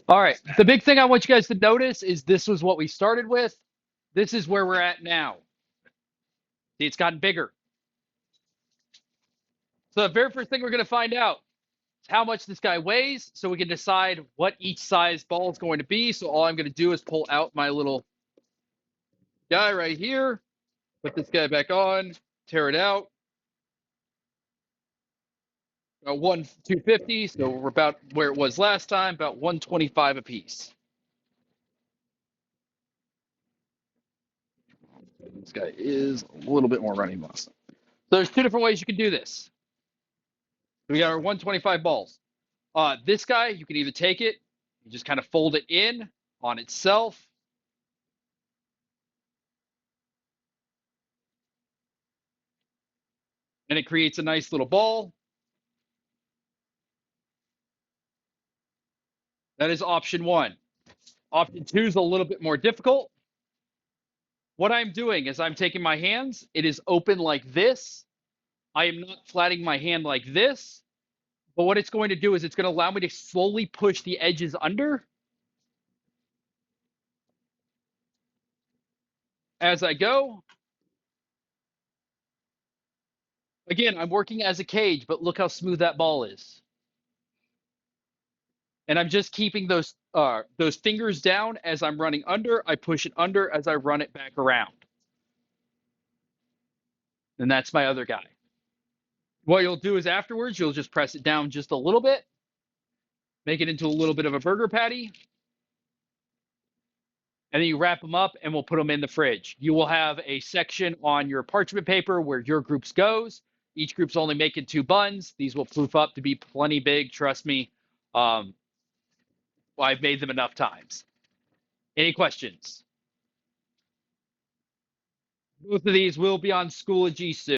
All right. The big thing I want you guys to notice is this was what we started with. This is where we're at now. See, it's gotten bigger. So the very first thing we're going to find out is how much this guy weighs so we can decide what each size ball is going to be. So all I'm going to do is pull out my little guy right here, put this guy back on, tear it out. About 250, so we're about where it was last time, about 125 a piece. This guy is a little bit more running muscle. So there's two different ways you can do this. We got our 125 balls. This guy, you can either take it, you just kind of fold it in on itself. And it creates a nice little ball. That is option one. Option two is a little bit more difficult. What I'm doing is I'm taking my hands, it is open like this. I am not flattening my hand like this. But what it's going to do is it's going to allow me to slowly push the edges under as I go. Again, I'm working as a cage, but look how smooth that ball is. And I'm just keeping those fingers down as I'm running under. I push it under as I run it back around. And that's my other guy. What you'll do is afterwards, you'll just press it down just a little bit, make it into a little bit of a burger patty, and then you wrap them up and we'll put them in the fridge. You will have a section on your parchment paper where your groups goes. Each group's only making 2 buns. These will proof up to be plenty big. Trust me. Well, I've made them enough times. Any questions? Both of these will be on Schoology soon.